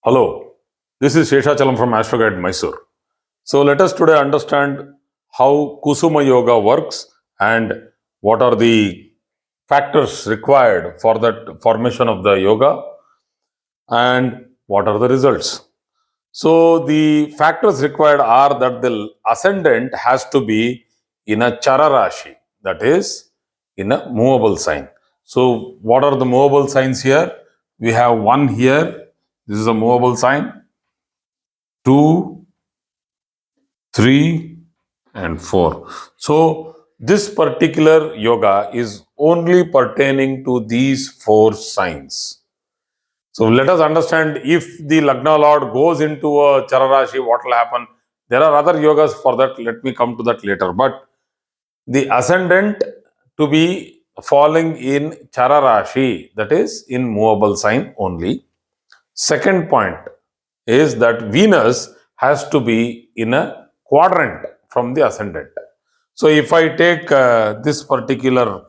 Hello, this is Sheshachalam from Astroguide Mysore. So let us today understand how Kusuma Yoga works and what are the factors required for that formation of the yoga and what are the results. So the factors required are that the ascendant has to be in a Chararashi, that is in a movable sign. So what are the movable signs here? We have one here, this is a movable sign, 2, 3, and 4. So, this particular yoga is only pertaining to these four signs. So, let us understand if the Lagna Lord goes into a Chararashi, what will happen? There are other yogas for that. Let me come to that later. But the ascendant to be falling in Chararashi, that is in movable sign only. Second point is that Venus has to be in a quadrant from the ascendant. So if I take this particular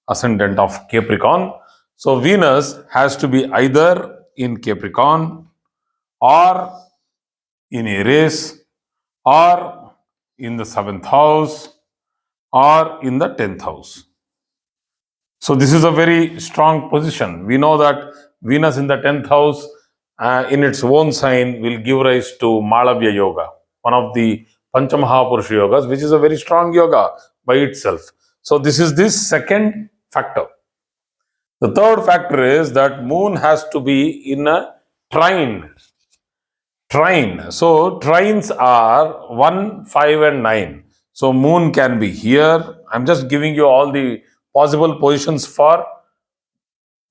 ascendant of Capricorn, so Venus has to be either in Capricorn or in Aries or in the 7th house or in the 10th house. So this is a very strong position. We know that Venus in the 10th house in its own sign will give rise to Malavya Yoga, one of the Panchamahapurush yogas, which is a very strong yoga by itself. So this is this second factor. The third factor is that moon has to be in a trine. Trine. So trines are 1, 5 and 9. So moon can be here. I'm just giving you all the possible positions for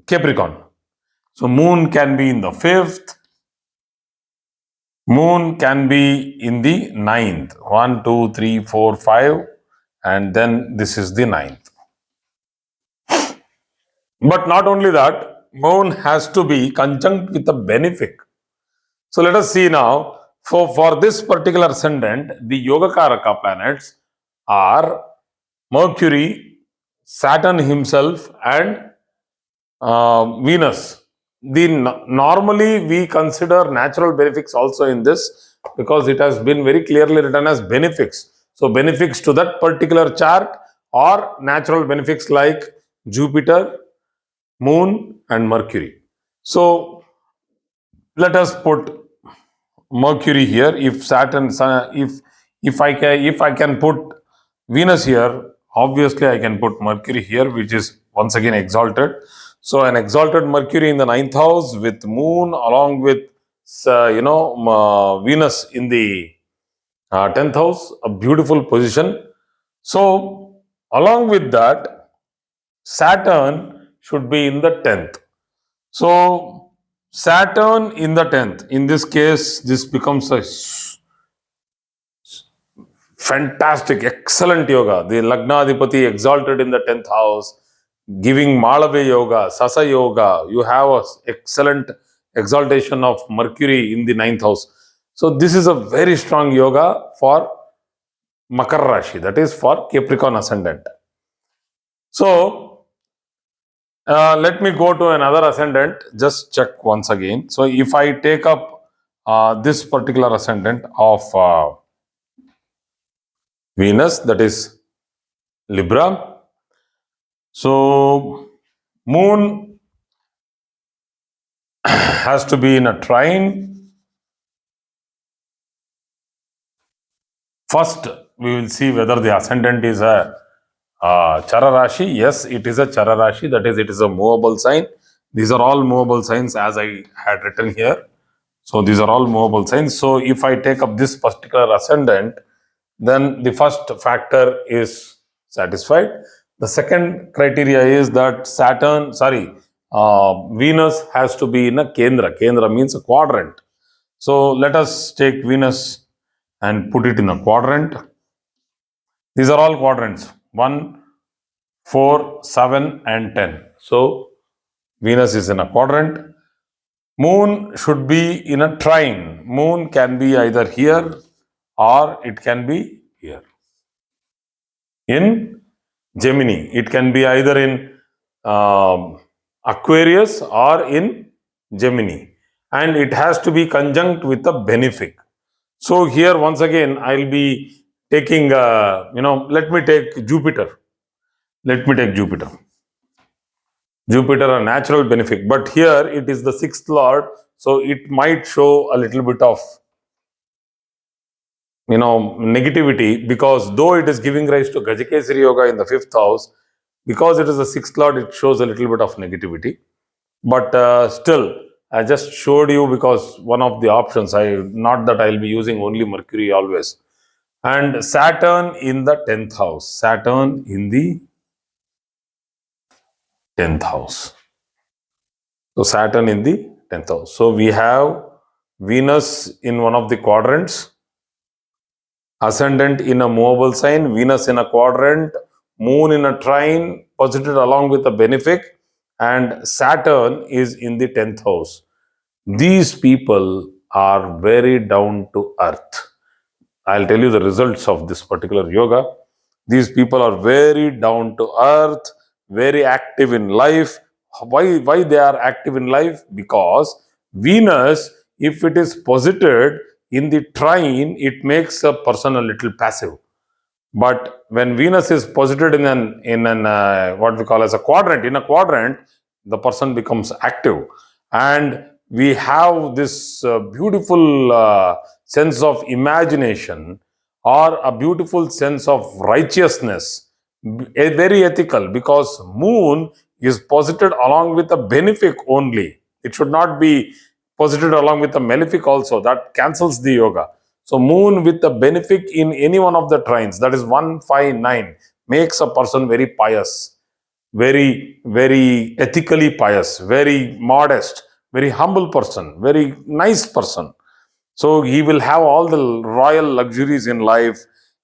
Capricorn. So moon can be in the 5th. Moon can be in the 9th. 1, 2, 3, 4, 5. And then this is the 9th. But not only that, moon has to be conjunct with a benefic. So let us see now, for this particular ascendant, the Yogakaraka planets are Mercury, Saturn himself, and Venus. Normally we consider natural benefics also in this because it has been very clearly written as benefics. So benefics to that particular chart or natural benefics like Jupiter, Moon, and Mercury. So let us put Mercury here. If Saturn, if I can put Venus here, obviously I can put Mercury here, which is once again exalted. So an exalted Mercury in the 9th house with Moon along with Venus in the 10th house, a beautiful position. So along with that, Saturn should be in the 10th. So Saturn in the 10th, in this case, this becomes a fantastic, excellent yoga. The Lagnadipati exalted in the 10th house, giving Malavya Yoga, Sasa Yoga. You have an excellent exaltation of Mercury in the 9th house. So this is a very strong yoga for Makar Rashi, that is for Capricorn ascendant. So let me go to another ascendant, just check once again. So if I take up this particular ascendant of Venus, that is Libra. So moon has to be in a trine. First, we will see whether the ascendant is a Chararashi. Yes, it is a Chararashi, that is, it is a movable sign. These are all movable signs as I had written here. So these are all movable signs. So if I take up this particular ascendant, then the first factor is satisfied. The second criteria is that Venus has to be in a Kendra. Kendra means a quadrant. So let us take Venus and put it in a quadrant. These are all quadrants, 1, 4, 7 and 10. So Venus is in a quadrant. Moon should be in a trine. Moon can be either here or it can be here. In Gemini, it can be either in Aquarius or in Gemini. and it has to be conjunct with a benefic. So here once again I'll be taking, let me take Jupiter. Let me take Jupiter. Jupiter, a natural benefic, but here it is the sixth lord, so it might show a little bit of negativity, because though it is giving rise to Gajakesari Yoga in the fifth house, because it is the sixth lord, it shows a little bit of negativity. But still, I just showed you because one of the options, not that I'll be using only Mercury always. And Saturn in the 10th house. Saturn in the 10th house. So Saturn in the 10th house. So we have Venus in one of the quadrants, Ascendant in a movable sign, Venus in a quadrant, Moon in a trine, posited along with a benefic, and Saturn is in the 10th house. These people are very down to earth. I'll tell you the results of this particular yoga. These people are very down to earth, very active in life. Why they are active in life? Because Venus, if it is posited in the trine, it makes a person a little passive. But when Venus is posited in an what we call as a quadrant, in a quadrant, the person becomes active, and we have this beautiful sense of imagination, or a beautiful sense of righteousness, very ethical, because Moon is posited along with a benefic only. It should not be posited along with a malefic also. That cancels the yoga. So Moon with the benefic in any one of the trines, that is 1, 5, 9, makes a person very pious, very, very ethically pious, very modest, very humble person, very nice person. So he will have all the royal luxuries in life,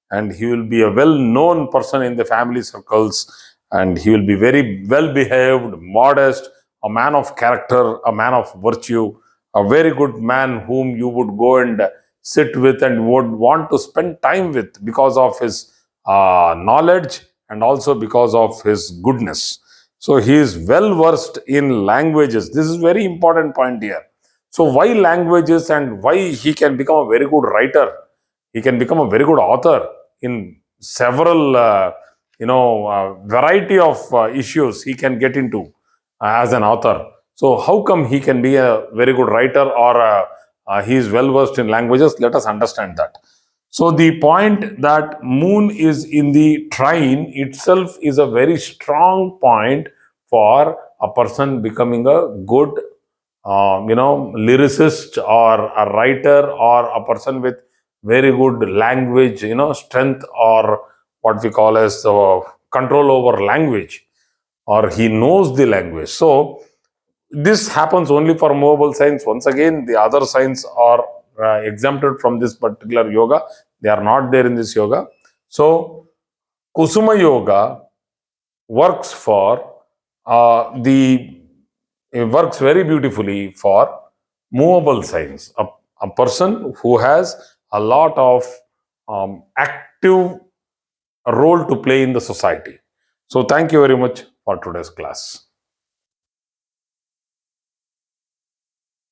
and he will be a well-known person in the family circles, and he will be very well-behaved, modest, a man of character, a man of virtue, a very good man whom you would go and sit with and would want to spend time with because of his knowledge and also because of his goodness. So he is well versed in languages. This is very important point here. So why languages, and why he can become a very good writer? He can become a very good author in several, variety of issues he can get into as an author. So how come he can be a very good writer, or he is well versed in languages? Let us understand that. So the point that Moon is in the trine itself is a very strong point for a person becoming a good lyricist, or a writer, or a person with very good language, strength, or what we call as control over language, or he knows the language. So this happens only for movable signs. Once again, the other signs are exempted from this particular yoga. They are not there in this yoga. So Kusuma Yoga works for the it works very beautifully for movable signs. A person who has a lot of active role to play in the society. So thank you very much for today's class.